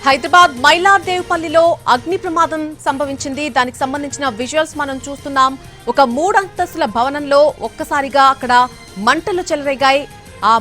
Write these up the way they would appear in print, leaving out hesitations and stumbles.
హైదరాబాద్ మైలార్దేవ్పల్లిలో అగ్ని ప్రమాదం సంభవించింది. దానికి సంబంధించిన విజువల్స్ మనం చూస్తున్నాం. ఒక 3 అంతస్తుల భవనంలో ఒక్కసారిగా అక్కడ మంటలు చెలరేగాయి. ఆ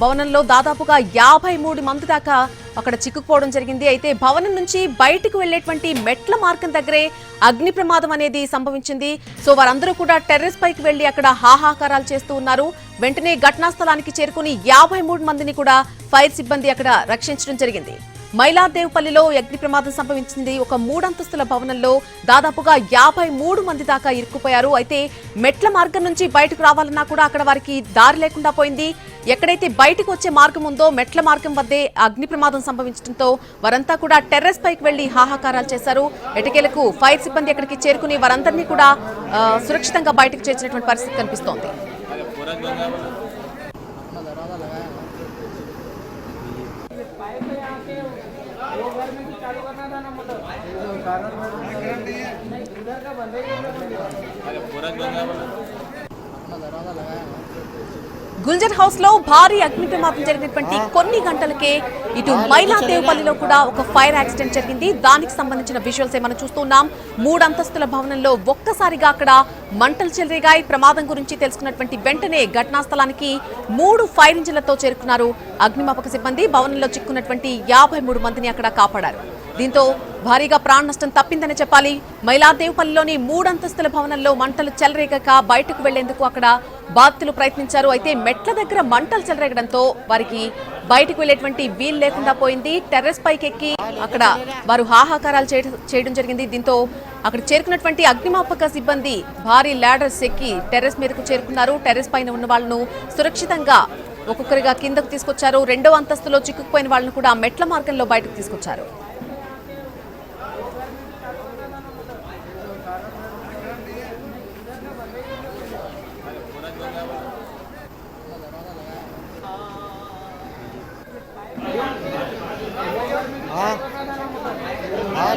భవనంలో దాదాపుగా 53 మంది దాకా అక్కడ చిక్కుకుపోవడం జరిగింది. అయితే భవనం నుంచి బయటకు వెళ్లేటువంటి మెట్ల మార్గం దగ్గరే అగ్ని ప్రమాదం అనేది సంభవించింది. సో వారందరూ కూడా టెర్రస్ పైకి వెళ్లి అక్కడ హాహాకారాలు చేస్తూ ఉన్నారు. వెంటనే ఘటనా స్థలానికి చేరుకుని 53 మందిని కూడా ఫైర్ సిబ్బంది అక్కడ రక్షించడం జరిగింది. మైలార్దేవ్పల్లిలో అగ్ని ప్రమాదం సంభవించింది. ఒక 3 అంతస్తుల భవనంలో దాదాపుగా 53 మంది దాకా ఇరుక్కుపోయారు. అయితే మెట్ల మార్గం నుంచి బయటకు రావాలన్నా కూడా అక్కడ వారికి దారి లేకుండా పోయింది. ఎక్కడైతే బయటకు వచ్చే మార్గం ఉందో మెట్ల మార్గం వద్దే అగ్ని ప్రమాదం సంభవించడంతో వారంతా కూడా టెర్రస్ పైకి వెళ్లి హాహాకారాలు చేశారు. ఎటకేలకు ఫైర్ సిబ్బంది అక్కడికి చేరుకుని వారందరినీ కూడా సురక్షితంగా బయటకు చేర్చినటువంటి పరిస్థితి కనిపిస్తోంది. గుల్జర్ హౌస్ లో భారీ అగ్ని ప్రమాదం జరిగినటువంటి కొన్ని గంటలకే ఇటు మైలార్దేవ్పల్లిలో కూడా ఒక ఫైర్ యాక్సిడెంట్ జరిగింది. దానికి సంబంధించిన విజువల్స్ మనం చూస్తున్నాం. 3 అంతస్తుల భవనంలో ఒక్కసారిగా అక్కడ మంటలు చెలరేగాయి. ప్రమాదం గురించి తెలుసుకున్నటువంటి వెంటనే ఘటనా స్థలానికి 3 ఫైర్ ఇంజిన్లతో చేరుకున్నారు అగ్నిమాపక సిబ్బంది. భవనంలో చిక్కున్నటువంటి 53 మందిని అక్కడ కాపాడారు. దీంతో భారీగా ప్రాణ నష్టం తప్పిందని చెప్పాలి. మైలార్దేవ్పల్లిలోని 3 అంతస్తుల భవనంలో మంటలు చెలరేగక బయటకు వెళ్లేందుకు అక్కడ బాధితులు ప్రయత్నించారు. అయితే మెట్ల దగ్గర మంటలు చెలరేగడంతో వారికి బయటకు వెళ్లేటువంటి వీలు లేకుండా పోయింది. టెర్రస్ పైకి ఎక్కి అక్కడ వారు హాహాకారాలు చేయడం జరిగింది. దీంతో అక్కడ చేరుకున్నటువంటి అగ్నిమాపక సిబ్బంది భారీ లాడర్స్ ఎక్కి టెర్రస్ మీదకు చేరుకున్నారు. టెర్రస్ పైన ఉన్న వాళ్లను సురక్షితంగా ఒక్కొక్కరిగా కిందకు తీసుకొచ్చారు. 2వ అంతస్తులో చిక్కుకుపోయిన వాళ్లను కూడా మెట్ల మార్గంలో బయటకు తీసుకొచ్చారు.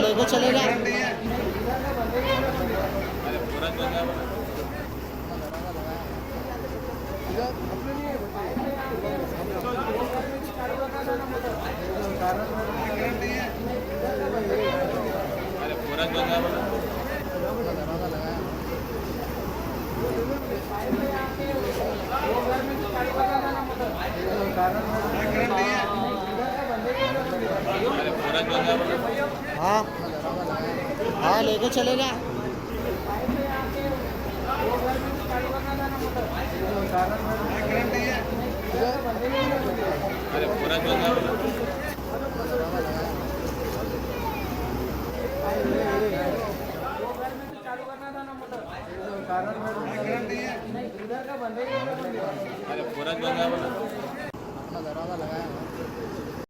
लेके चलेगा हाँ लेके चलेगा पूरा